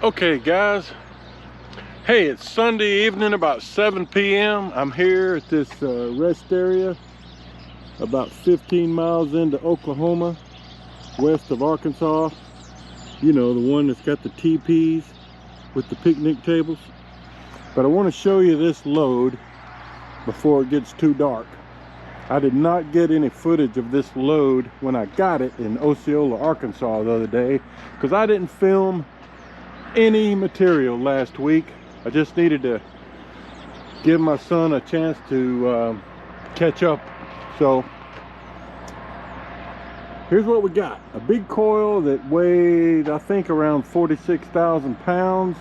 Okay guys, hey, it's Sunday evening about 7 p.m. I'm here at this rest area about 15 miles into Oklahoma, west of Arkansas. You know, the one that's got the teepees with the picnic tables. But I want to show you this load before it gets too dark. I did not get any footage of this load when I got it in Osceola, Arkansas the other day, because I didn't film any material last week. I just needed to give my son a chance to catch up. So here's what we got: a big coil that weighed, I think, around 46,000 pounds.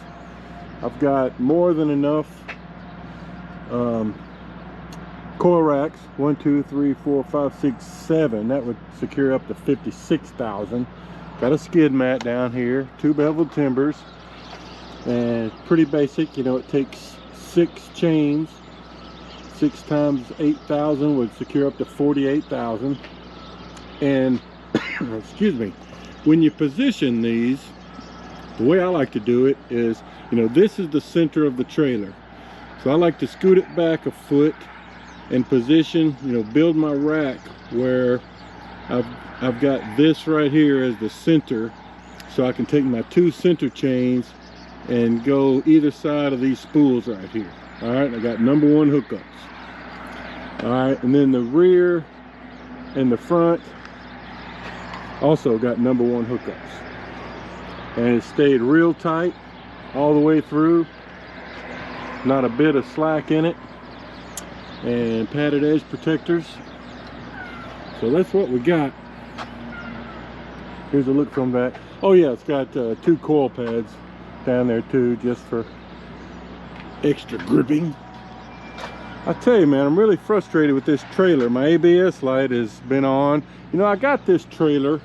I've got more than enough coil racks, 1 2 3 4 5 6 7. That would secure up to 56,000. Got a skid mat down here, 2 beveled timbers, and pretty basic. You know, it takes 6 chains. 6 times 8,000 would secure up to 48,000. And excuse me, when you position these, the way I like to do it is, you know, this is the center of the trailer, so I like to scoot it back a foot and position, you know, build my rack where I've got this right here as the center, so I can take my 2 center chains and go either side of these spools right here. All right, I got number 1 hookups. All right, and then the rear and the front also got number 1 hookups, and it stayed real tight all the way through, not a bit of slack in it, and padded edge protectors. So that's what we got. Here's a look from that. Oh yeah, it's got 2 coil pads down there too, just for extra gripping. I tell you, man, I'm really frustrated with this trailer. My ABS light has been on. You know, I got this trailer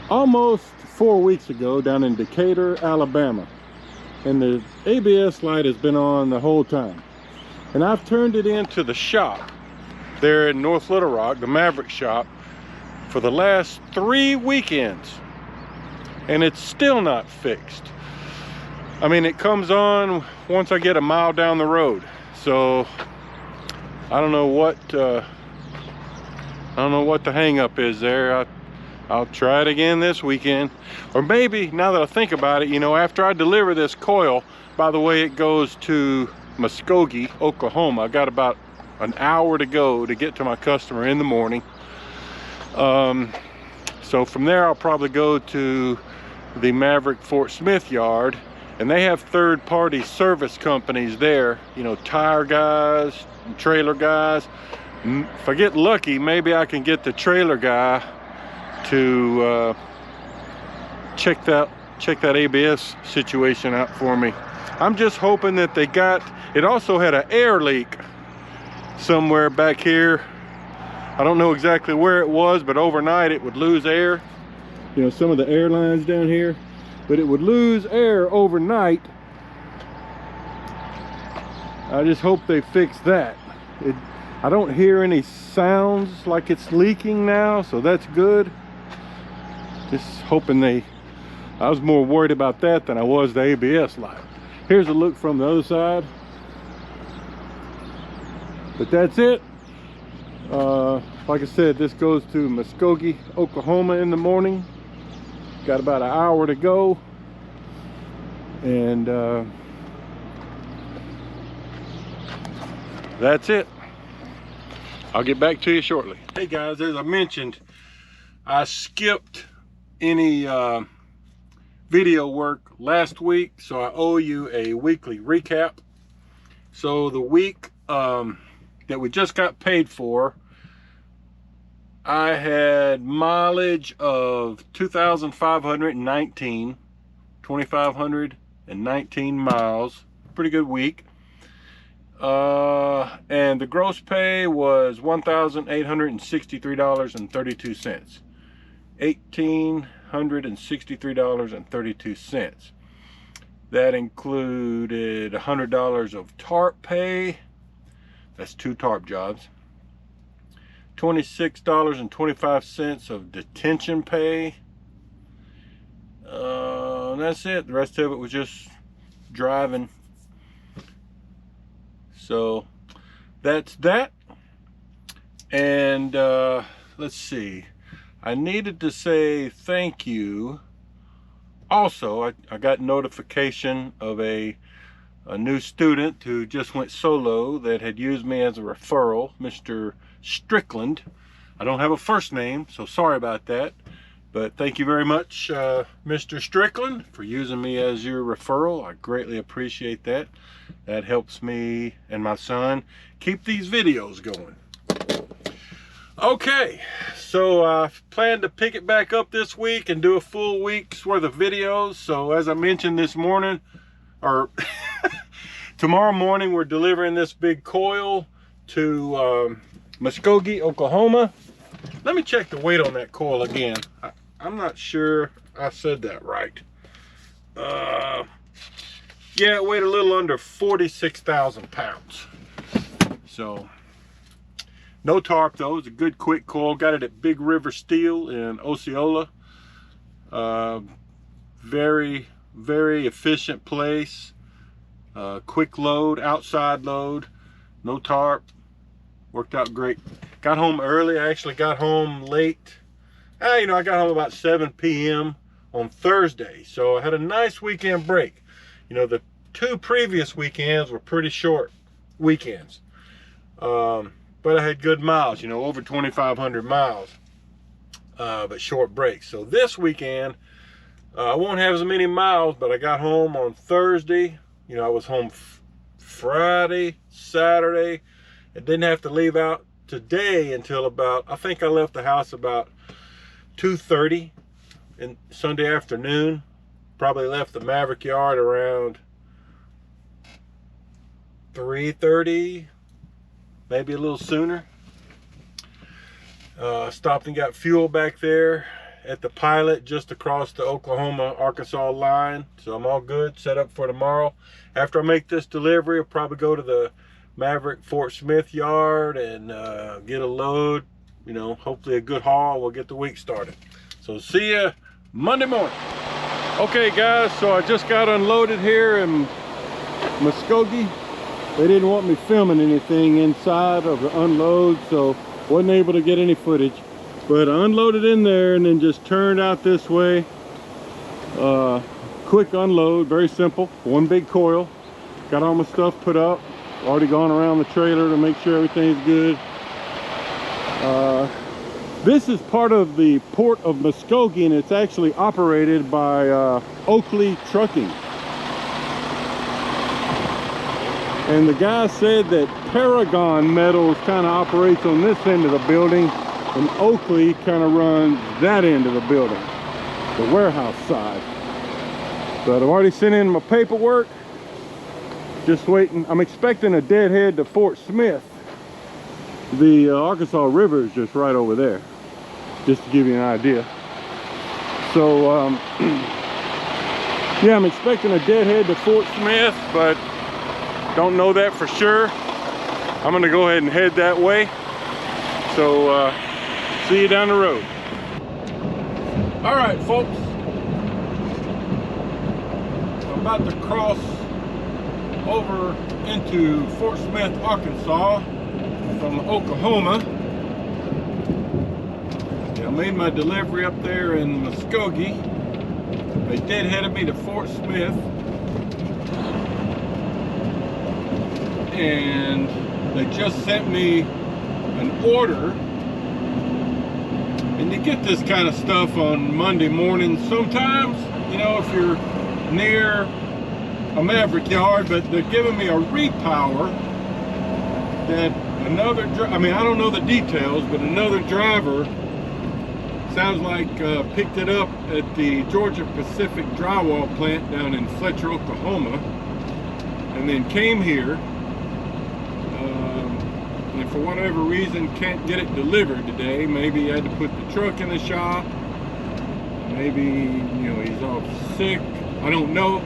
almost 4 weeks ago down in Decatur, Alabama, and the ABS light has been on the whole time. And I've turned it into the shop there in North Little Rock, the Maverick shop, for the last 3 weekends, and it's still not fixed. I mean, it comes on once I get a mile down the road. So I don't know what the hang up is there. I'll try it again this weekend, or maybe, now that I think about it, you know, after I deliver this coil, by the way, it goes to Muskogee, Oklahoma. I got about an hour to go to get to my customer in the morning. So from there I'll probably go to the Maverick Fort Smith yard, and they have third-party service companies there, you know, tire guys, trailer guys. If I get lucky, maybe I can get the trailer guy to check that ABS situation out for me. I'm just hoping that they got it. Also had an air leak somewhere back here. I don't know exactly where it was, but overnight it would lose air. You know, some of the air lines down here, but it would lose air overnight. I just hope they fix that. I don't hear any sounds like it's leaking now, so that's good. Just hoping I was more worried about that than I was the ABS light. Here's a look from the other side. But that's it. Like I said, this goes to Muskogee, Oklahoma in the morning. Got about an hour to go. And that's it. I'll get back to you shortly. Hey guys, as I mentioned, I skipped any video work last week, so I owe you a weekly recap. So the week that we just got paid for, I had mileage of 2,519 miles. Pretty good week. And the gross pay was $1,863.32. $1,863.32. That included $100 of tarp pay. That's 2 tarp jobs. $26.25 of detention pay. and that's it. The rest of it was just driving. So that's that. And let's see, I needed to say thank you. Also, I got notification of a new student who just went solo that had used me as a referral, Mr. Strickland. I don't have a first name, so sorry about that. But thank you very much, Mr. Strickland, for using me as your referral. I greatly appreciate that. That helps me and my son keep these videos going. Okay, so I plan to pick it back up this week and do a full week's worth of videos. So as I mentioned this morning, or tomorrow morning, we're delivering this big coil to Muskogee, Oklahoma. Let me check the weight on that coil again. I'm not sure I said that right. Yeah, it weighed a little under 46,000 pounds. So, no tarp though. It's a good quick coil. Got it at Big River Steel in Osceola. Very, very efficient place. Quick load, outside load. No tarp. Worked out great. Got home early. I actually got home late. I got home about 7 p.m. on Thursday. So I had a nice weekend break. The 2 previous weekends were pretty short weekends. But I had good miles, over 2,500 miles, but short breaks. So this weekend, I won't have as many miles, but I got home on Thursday. I was home Friday, Saturday. I didn't have to leave out today until about, I think I left the house about 2:30 in Sunday afternoon. Probably left the Maverick yard around 3:30. Maybe a little sooner. Stopped and got fuel back there at the Pilot just across the Oklahoma-Arkansas line. So I'm all good, set up for tomorrow. After I make this delivery, I'll probably go to the Maverick Fort Smith yard and get a load. Hopefully a good haul. We'll get the week started. So see ya Monday morning. Okay guys, so I just got unloaded here in Muskogee. They didn't want me filming anything inside of the unload, so wasn't able to get any footage. But I unloaded in there and then just turned out this way. Quick unload, very simple. One big coil. Got all my stuff put up. Already gone around the trailer to make sure everything's good. This is part of the Port of Muskogee, and it's actually operated by Oakley Trucking. And the guy said that Paragon Metals kind of operates on this end of the building, and Oakley kind of runs that end of the building, the warehouse side. But I've already sent in my paperwork. Just waiting. I'm expecting a deadhead to Fort Smith. The Arkansas River is just right over there, just to give you an idea. So yeah, I'm expecting a deadhead to Fort Smith, but don't know that for sure. I'm gonna go ahead and head that way. So see you down the road. All right, folks. I'm about to cross over into Fort Smith, Arkansas from Oklahoma. I made my delivery up there in Muskogee. They deadheaded me to Fort Smith. And they just sent me an order. And you get this kind of stuff on Monday morning sometimes, if you're near a Maverick yard, but they're giving me a repower that another, I don't know the details, but another driver sounds like picked it up at the Georgia Pacific drywall plant down in Fletcher, Oklahoma, and then came here. And for whatever reason can't get it delivered today. Maybe he had to put the truck in the shop. Maybe, he's off sick. I don't know.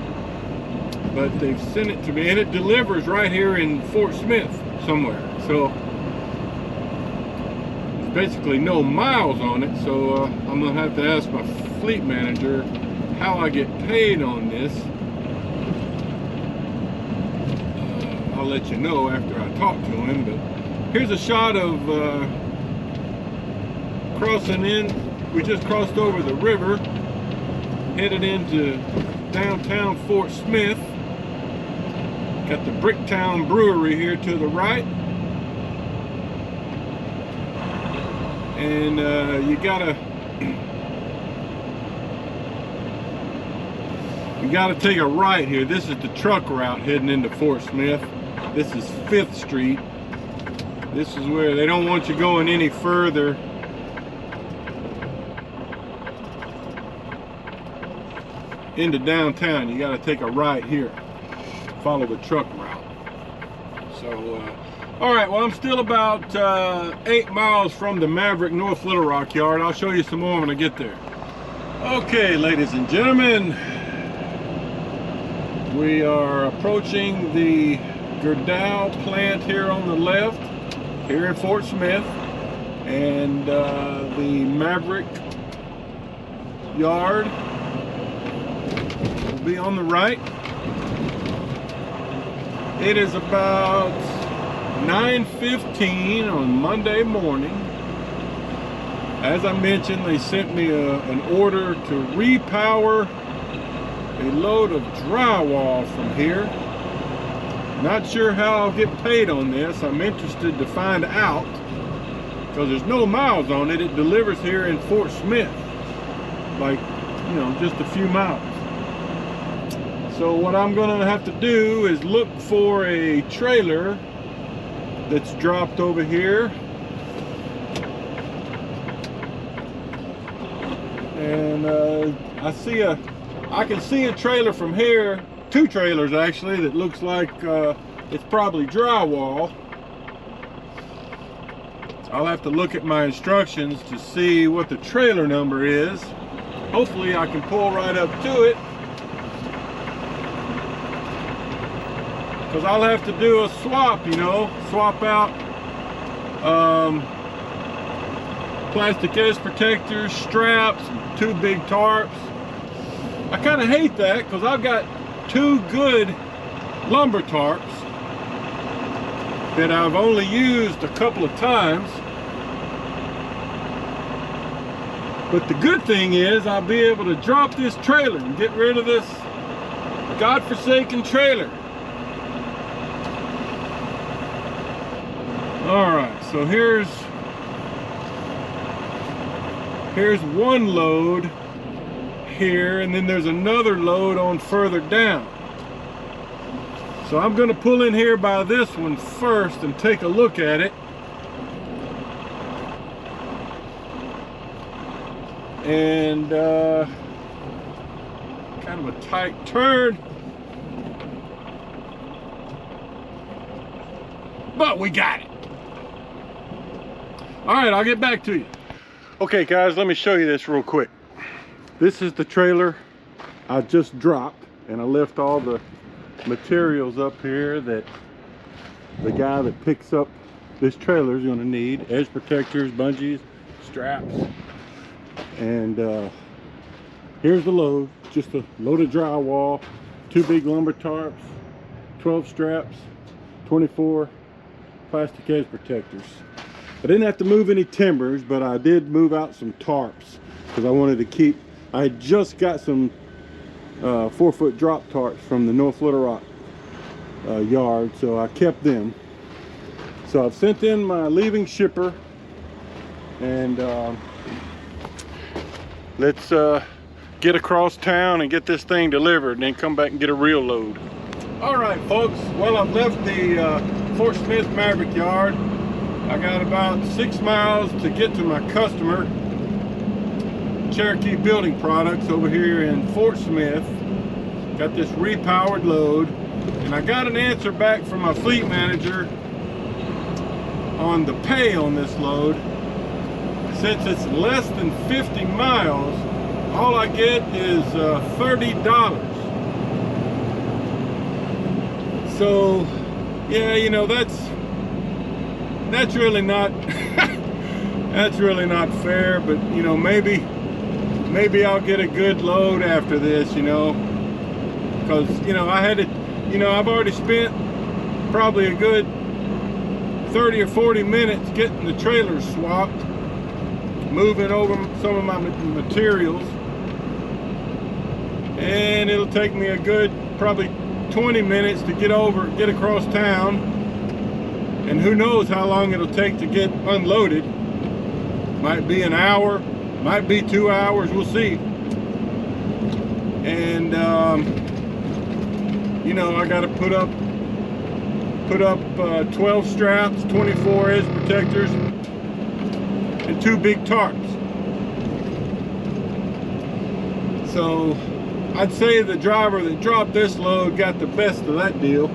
But they've sent it to me, and it delivers right here in Fort Smith somewhere. So there's basically no miles on it. So I'm gonna have to ask my fleet manager how I get paid on this, I'll let you know after I talk to him. But here's a shot of crossing in. We just crossed over the river, headed into downtown Fort Smith. Got the Bricktown Brewery here to the right. And you gotta take a right here. This is the truck route heading into Fort Smith. This is 5th Street. This is where they don't want you going any further into downtown. You got to take a right here, follow the truck route. So all right, well, I'm still about 8 miles from the Maverick North Little Rock yard. I'll show you some more when I get there. Okay, ladies and gentlemen, we are approaching the Gerdau plant here on the left, here in Fort Smith, and the Maverick yard will be on the right. It is about 9:15 on Monday morning. As I mentioned, they sent me an order to repower a load of drywall from here. Not sure how I'll get paid on this. I'm interested to find out, because there's no miles on it. It delivers here in Fort Smith, like, you know, just a few miles. So what I'm gonna have to do is look for a trailer that's dropped over here, and I can see a trailer from here, 2 trailers actually, that looks like it's probably drywall. I'll have to look at my instructions to see what the trailer number is. Hopefully I can pull right up to it, because I'll have to do a swap, you know, swap out plastic edge protectors, straps, 2 big tarps. I kind of hate that, because I've got 2 good lumber tarps that I've only used a couple of times. But the good thing is I'll be able to drop this trailer and get rid of this godforsaken trailer. Alright, so here's one load here, and then there's another load on further down. So I'm going to pull in here by this one first and take a look at it. And kind of a tight turn, but we got it. All right, I'll get back to you. Okay guys, let me show you this real quick. This is the trailer I just dropped, and I left all the materials up here that the guy that picks up this trailer is going to need: edge protectors, bungees, straps. And here's the load, just a load of drywall, 2 big lumber tarps, 12 straps, 24 plastic edge protectors. I didn't have to move any timbers, but I did move out some tarps because I wanted to keep, I had just got some 4-foot drop tarps from the North Little Rock yard, so I kept them. So I've sent in my leaving shipper, and let's get across town and get this thing delivered, and then come back and get a real load. All right, folks. Well, I've left the Fort Smith Maverick yard. I got about 6 miles to get to my customer, Cherokee Building Products, over here in Fort Smith. Got this repowered load, and I got an answer back from my fleet manager on the pay on this load. Since it's less than 50 miles, all I get is $30. So yeah, you know, that's really not that's really not fair. But you know, maybe maybe I'll get a good load after this, you know, because, you know, I had to, you know, I've already spent probably a good 30 or 40 minutes getting the trailer swapped, moving over some of my materials, and it'll take me a good probably 20 minutes to get across town, and who knows how long it'll take to get unloaded. Might be an hour, might be 2 hours, we'll see. And you know, I got to put up 12 straps, 24 edge protectors, and 2 big tarps. So I'd say the driver that dropped this load got the best of that deal.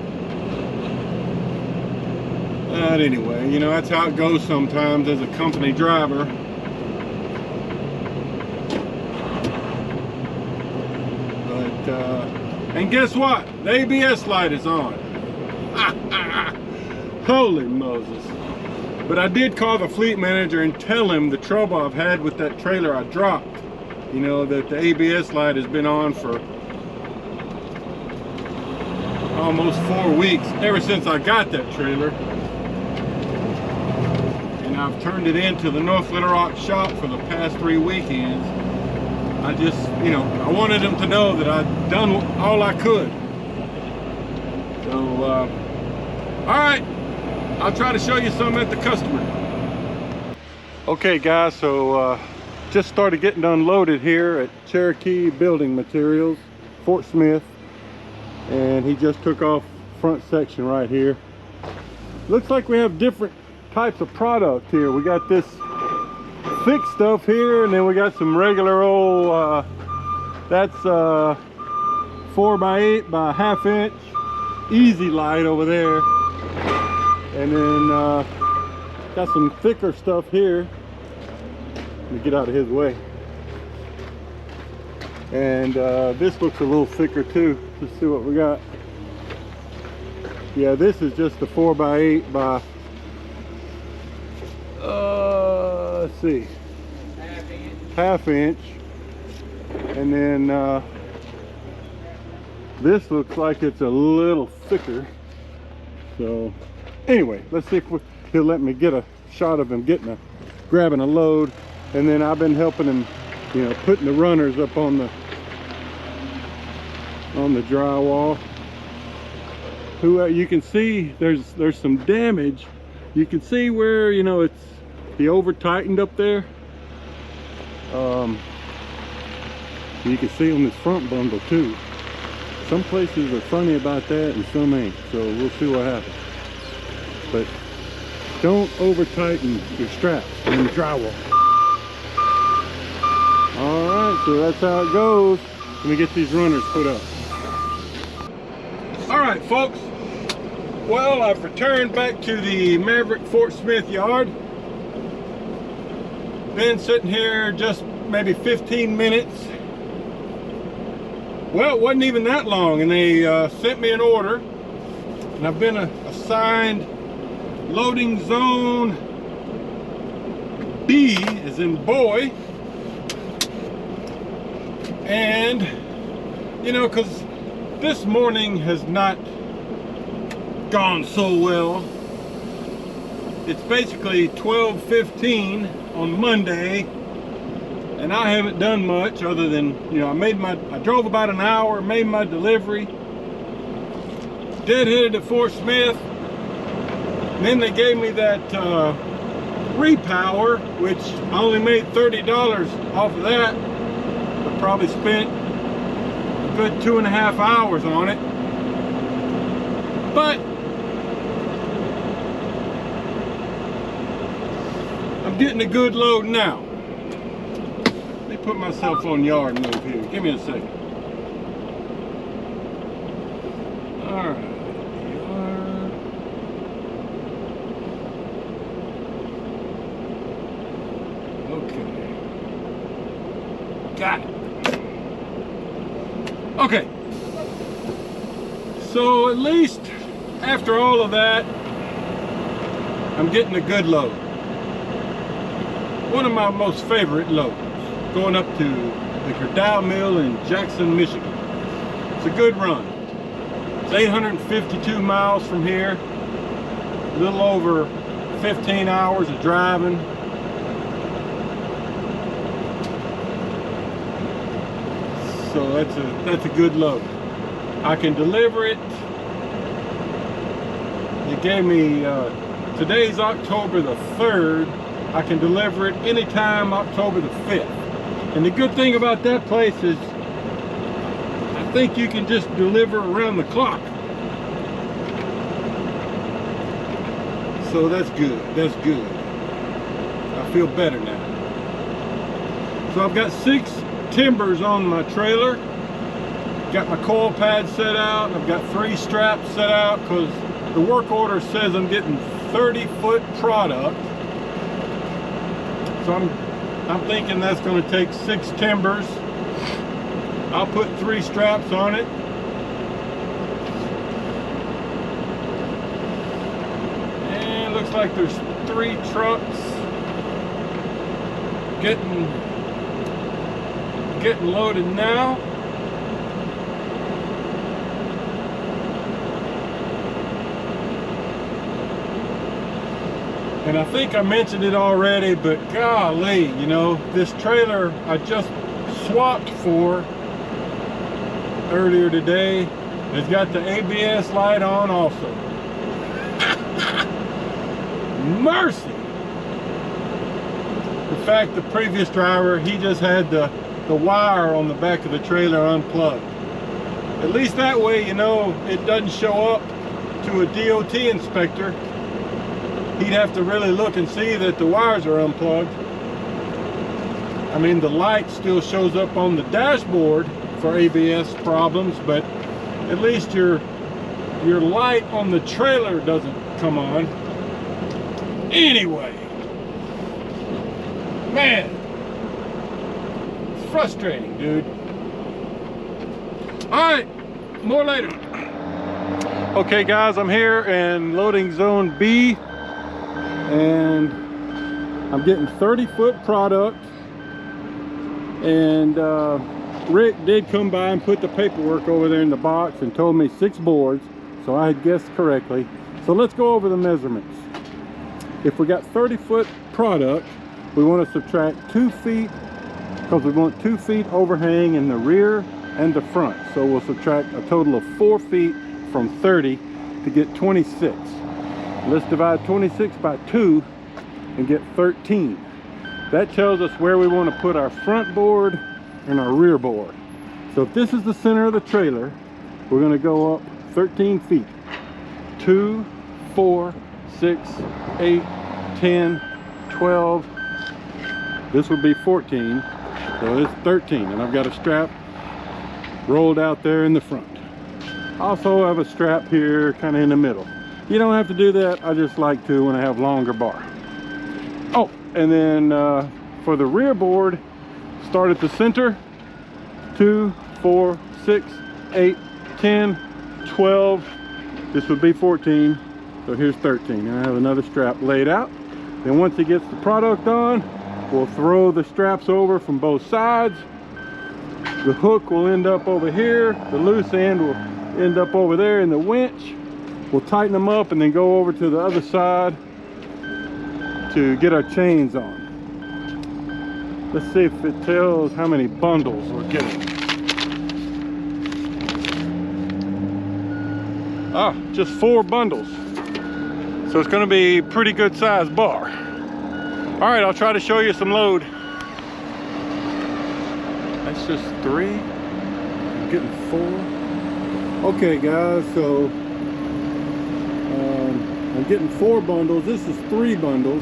But anyway, you know, that's how it goes sometimes as a company driver. But and guess what? The ABS light is on. Holy Moses. But I did call the fleet manager and tell him the trouble I've had with that trailer I dropped. You know, that the ABS light has been on for almost 4 weeks, ever since I got that trailer. And I've turned it into the North Little Rock shop for the past 3 weekends. I just, you know, I wanted them to know that I'd done all I could. So, all right, I'll try to show you some at the customer. Okay guys, so just started getting unloaded here at Cherokee Building Materials, Fort Smith, and he just took off front section right here. Looks like we have different types of product here. We got this thick stuff here, and then we got some regular old that's 4x8 by 1/2 inch easy light over there, and then got some thicker stuff here. Let me get out of his way. And this looks a little thicker too. Let's see what we got. Yeah, this is just a 4x8 by let's see, 1/2 inch. And then this looks like it's a little thicker. So anyway, let's see if he'll let me get a shot of him grabbing a load. And then I've been helping him, you know, putting the runners up on the drywall. You can see there's some damage. You can see where, you know, he over tightened up there. You can see on this front bundle too. Some places are funny about that and some ain't, so we'll see what happens. But don't over tighten your straps on the drywall. All right, so that's how it goes. Let me get these runners put up. All right, folks. Well, I've returned back to the Maverick Fort Smith yard. Been sitting here just maybe 15 minutes. Well, it wasn't even that long, and they sent me an order, and I've been assigned loading zone B, as in boy. And, you know, because this morning has not gone so well. It's basically 12:15 on Monday, and I haven't done much other than, you know, I drove about an hour, made my delivery, deadheaded to Fort Smith, and then they gave me that repower, which I only made $30 off of that, but probably spent a good 2.5 hours on it. But I'm getting a good load now. Let me put myself on yard move here. Give me a second. All right. Okay. Got it. Okay. So at least after all of that, I'm getting a good load. One of my most favorite loads, going up to the Gerdau Mill in Jackson, Michigan. It's a good run. It's 852 miles from here, a little over 15 hours of driving. So that's a good load. I can deliver it. They gave me, today's October the 3rd. I can deliver it anytime October the 5th. And the good thing about that place is I think you can just deliver around the clock. So that's good. That's good. I feel better now. So I've got 6 timbers on my trailer. Got my coil pad set out. I've got 3 straps set out because the work order says I'm getting 30-foot product. So I'm thinking that's going to take 6 timbers. I'll put 3 straps on it. And looks like there's 3 trucks getting loaded now. And I think I mentioned it already, but golly, you know, this trailer I just swapped for earlier today. It's got the ABS light on also. Mercy! In fact, the previous driver, he just had the wire on the back of the trailer unplugged. At least that way, you know, it doesn't show up to a DOT inspector. He'd have to really look and see that the wires are unplugged. I mean, the light still shows up on the dashboard for ABS problems, but at least your light on the trailer doesn't come on. Anyway, man, it's frustrating, dude. All right, more later. Okay, guys, I'm here in loading zone B. And I'm getting 30-foot product, and Rick did come by and put the paperwork over there in the box and told me 6 boards, so I had guessed correctly. So let's go over the measurements. If we got 30-foot product, we want to subtract 2 feet because we want 2 feet overhang in the rear and the front. So we'll subtract a total of 4 feet from 30 to get 26. Let's divide 26 by 2 and get 13. That tells us where we want to put our front board and our rear board. So if this is the center of the trailer, we're going to go up 13 feet. 2, 4, 6, 8, 10, 12. This would be 14. So it's 13. And I've got a strap rolled out there in the front. Also have a strap here kind of in the middle. You don't have to do that. I just like to when I have longer bar. Oh, and then for the rear board, start at the center. 2, 4, 6, 8, 10, 12. This would be 14. So here's 13. And I have another strap laid out. Then once he gets the product on, we'll throw the straps over from both sides. The hook will end up over here. The loose end will end up over there in the winch. We'll tighten them up and then go over to the other side to get our chains on. Let's see if it tells how many bundles we're getting. Ah, just 4 bundles. So it's going to be pretty good size bar. All right, I'll try to show you some load. That's just 3. I'm getting 4. Okay, guys, so I'm getting 4 bundles. This is 3 bundles.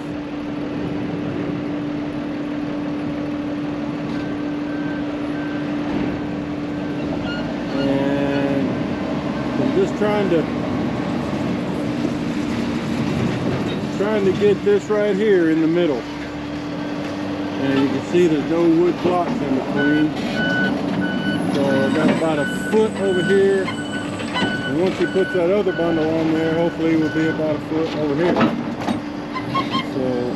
And I'm just trying to get this right here in the middle. And you can see there's no wood blocks in between. So I got about a foot over here. And once he puts that other bundle on there, hopefully it will be about a foot over here. So,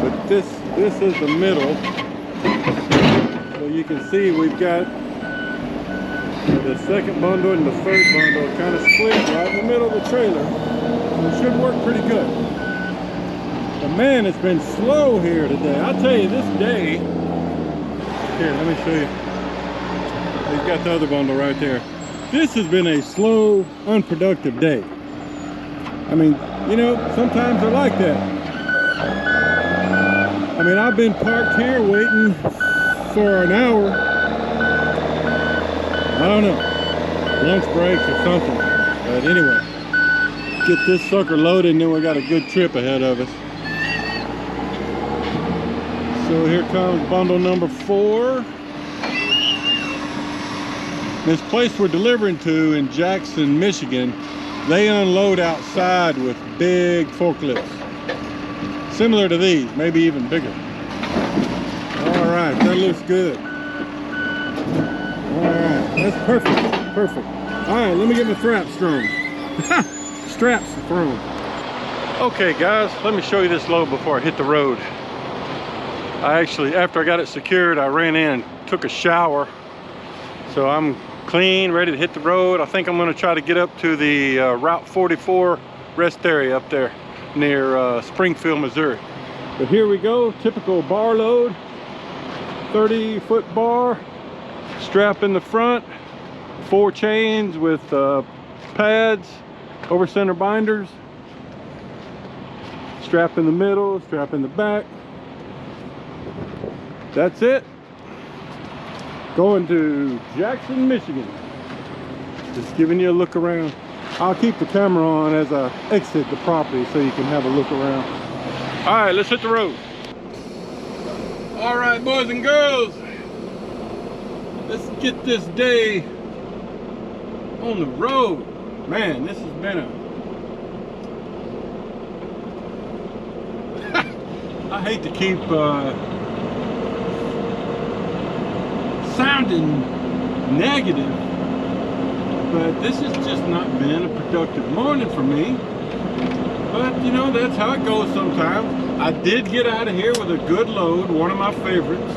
but this is the middle. So you can see we've got the second bundle and the third bundle kind of split right in the middle of the trailer. So it should work pretty good. But man, it's been slow here today. I'll tell you, this day, here, let me show you. We've got the other bundle right there. This has been a slow, unproductive day. I mean, you know, sometimes they're like that. I mean, I've been parked here waiting for an hour. I don't know, lunch breaks or something. But anyway, get this sucker loaded and then we got a good trip ahead of us. So here comes bundle number 4. This place we're delivering to in Jackson, Michigan, they unload outside with big forklifts. Similar to these, maybe even bigger. All right, that looks good. All right, that's perfect, perfect. All right, let me get my straps strung. Straps thrown. Okay guys, let me show you this load before I hit the road. I actually, after I got it secured, I ran in and took a shower. So I'm clean, ready to hit the road. I think I'm gonna try to get up to the Route 44 rest area up there near Springfield, Missouri. But here we go, typical bar load. 30-foot bar, strap in the front, 4 chains with pads, over center binders, strap in the middle, strap in the back. That's it. Going to Jackson, Michigan. Just giving you a look around. I'll keep the camera on as I exit the property so you can have a look around. All right, let's hit the road. All right, boys and girls, let's get this day on the road. Man, this has been I hate to keep sounding negative, but this has just not been a productive morning for me. But you know, that's how it goes sometimes. I did get out of here with a good load, one of my favorites,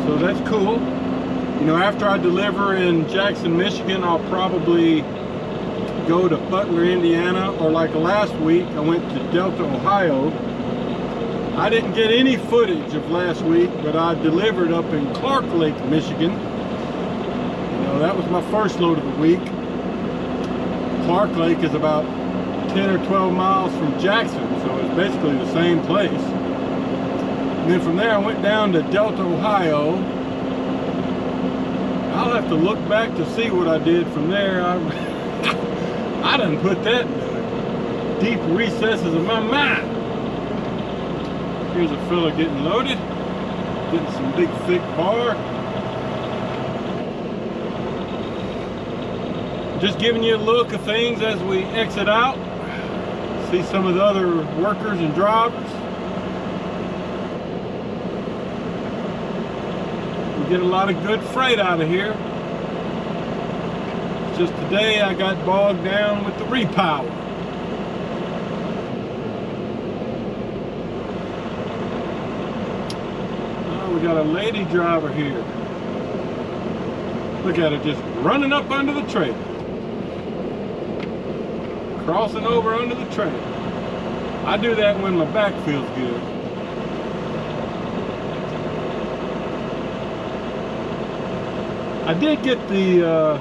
so that's cool. You know, after I deliver in Jackson, Michigan, I'll probably go to Butler, Indiana, or like last week I went to Delta, Ohio. I didn't get any footage of last week, but I delivered up in Clark Lake, Michigan. You know, that was my first load of the week. Clark Lake is about 10 or 12 miles from Jackson, so it's basically the same place. And then from there I went down to Delta, Ohio. I'll have to look back to see what I did from there. I done put that in the deep recesses of my mind. Here's a fella getting loaded, getting some big thick bar. Just giving you a look of things as we exit out. See some of the other workers and drivers. We get a lot of good freight out of here. Just today I got bogged down with the repower. We got a lady driver here. Look at her just running up under the trailer. Crossing over under the trailer. I do that when my back feels good. I did get the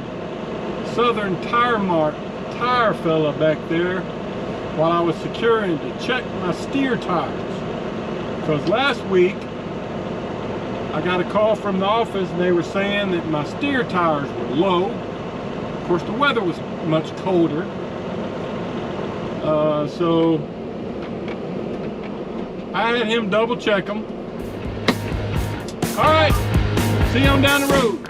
Southern Tire Mart tire fella back there while I was securing to check my steer tires. Because last week I got a call from the office and they were saying that my steer tires were low. Of course, the weather was much colder. So I had him double check them. All right, see you on down the road.